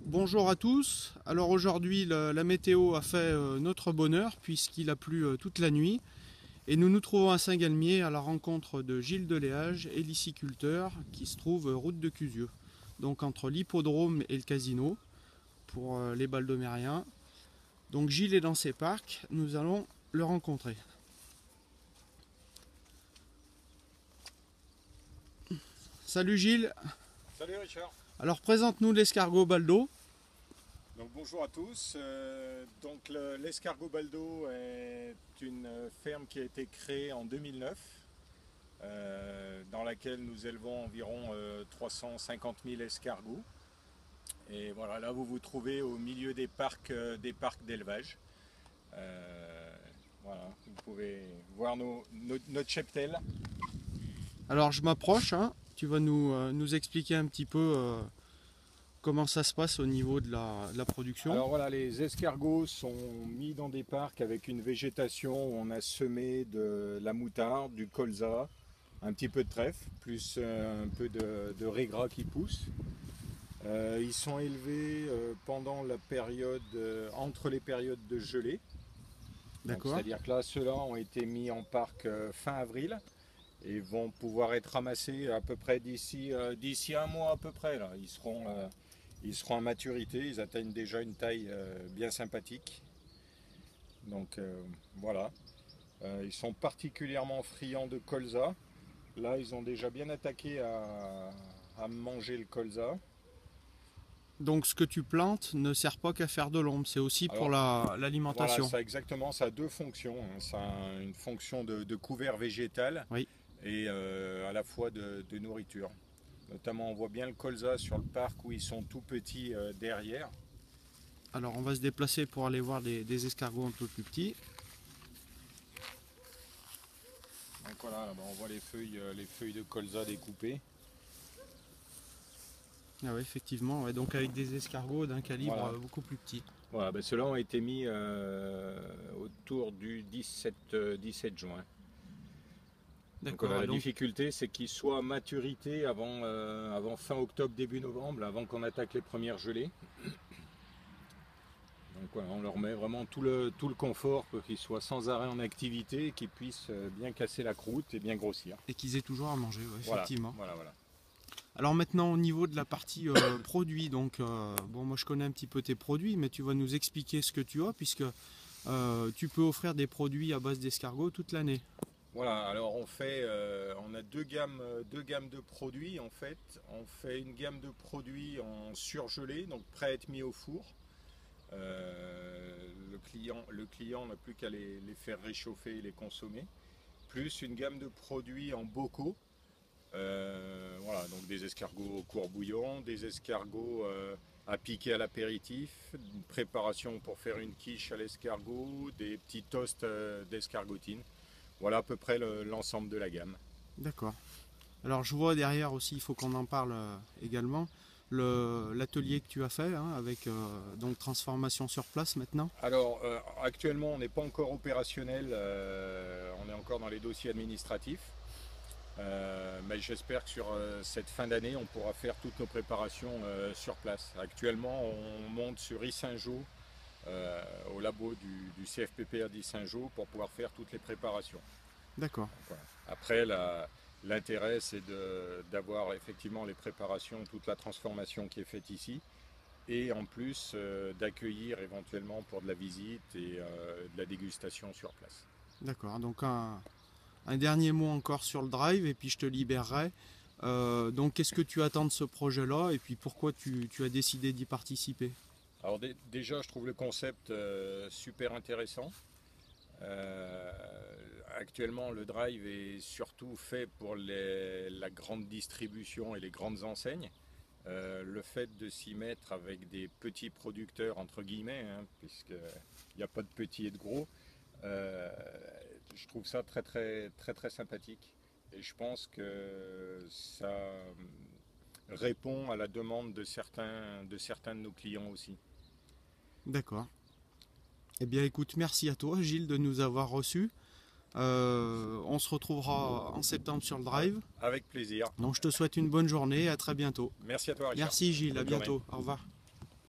Bonjour à tous. Alors aujourd'hui la météo a fait notre bonheur puisqu'il a plu toute la nuit et nous nous trouvons à Saint-Galmier à la rencontre de Gilles Deléage, héliciculteur qui se trouve route de Cusieux. Donc entre l'hippodrome et le casino pour les Baldomériens. Donc Gilles est dans ses parcs, nous allons le rencontrer. Salut Gilles. Salut Richard. Alors présente-nous l'escargot Baldo. Donc bonjour à tous. L'escargot Baldo est une ferme qui a été créée en 2009, dans laquelle nous élevons environ 350 000 escargots. Et voilà, là vous vous trouvez au milieu des parcs d'élevage. Voilà, vous pouvez voir notre cheptel. Alors je m'approche, hein. Tu vas nous expliquer un petit peu comment ça se passe au niveau de la production. Alors voilà, les escargots sont mis dans des parcs avec une végétation où on a semé de la moutarde, du colza, un petit peu de trèfle, plus un peu de raie gras qui pousse. Ils sont élevés pendant la période, entre les périodes de gelée. D'accord. C'est-à-dire que là, ceux-là ont été mis en parc fin avril et vont pouvoir être ramassés à peu près d'ici un mois à peu près. Là. Ils seront à maturité, ils atteignent déjà une taille bien sympathique. Donc voilà. Ils sont particulièrement friands de colza. Là, ils ont déjà bien attaqué à manger le colza. Donc ce que tu plantes ne sert pas qu'à faire de l'ombre, c'est aussi pour l'alimentation. Voilà, ça exactement, ça a deux fonctions. Hein. Ça a une fonction de couvert végétal Oui. et à la fois de nourriture. Notamment, on voit bien le colza sur le parc où ils sont tout petits derrière. Alors on va se déplacer pour aller voir des escargots un peu plus petits. Donc voilà, on voit les feuilles de colza découpées. Ah oui, effectivement, ouais, donc avec des escargots d'un calibre Voilà. beaucoup plus petit. Voilà, ceux-là ont été mis autour du 17 juin. D'accord. La difficulté, c'est qu'ils soient à maturité avant fin octobre, début novembre, avant qu'on attaque les premières gelées. Donc voilà, on leur met vraiment tout le confort pour qu'ils soient sans arrêt en activité et qu'ils puissent bien casser la croûte et bien grossir. Et qu'ils aient toujours à manger, ouais, effectivement. Voilà. Alors maintenant au niveau de la partie produits, donc bon moi je connais un petit peu tes produits, mais tu vas nous expliquer ce que tu as puisque tu peux offrir des produits à base d'escargot toute l'année. Voilà, alors on a deux gammes de produits en fait. On fait une gamme de produits en surgelé, donc prêt à être mis au four. Le client n'a plus qu'à les faire réchauffer et les consommer. Plus une gamme de produits en bocaux. Voilà, donc des escargots au court bouillon, des escargots à piquer à l'apéritif, une préparation pour faire une quiche à l'escargot, des petits toasts d'escargotine. Voilà à peu près l'ensemble de la gamme. D'accord. Alors je vois derrière aussi, il faut qu'on en parle également, l'atelier que tu as fait hein, avec donc transformation sur place maintenant. Alors actuellement on n'est pas encore opérationnel, on est encore dans les dossiers administratifs. Mais j'espère que sur cette fin d'année, on pourra faire toutes nos préparations sur place. Actuellement, on monte sur Yssingeaux, au labo du CFPPR d'Yssingeaux pour pouvoir faire toutes les préparations. D'accord. Voilà. Après, l'intérêt, c'est d'avoir effectivement les préparations, toute la transformation qui est faite ici, et en plus d'accueillir éventuellement pour de la visite et de la dégustation sur place. D'accord, donc un dernier mot encore sur le drive et puis je te libérerai. Donc qu'est-ce que tu attends de ce projet-là et puis pourquoi tu as décidé d'y participer? Alors déjà, je trouve le concept super intéressant. Actuellement, le drive est surtout fait pour la grande distribution et les grandes enseignes. Le fait de s'y mettre avec des petits producteurs, entre guillemets, hein, puisqu'il n'y a pas de petits et de gros, je trouve ça très très très très sympathique. Et je pense que ça répond à la demande de certains de nos clients aussi. D'accord. Eh bien écoute, merci à toi Gilles de nous avoir reçus. On se retrouvera en septembre sur le drive. Avec plaisir. Donc je te souhaite une bonne journée et à très bientôt. Merci à toi Richard. Merci Gilles, à Bonne journée. bientôt. Au revoir.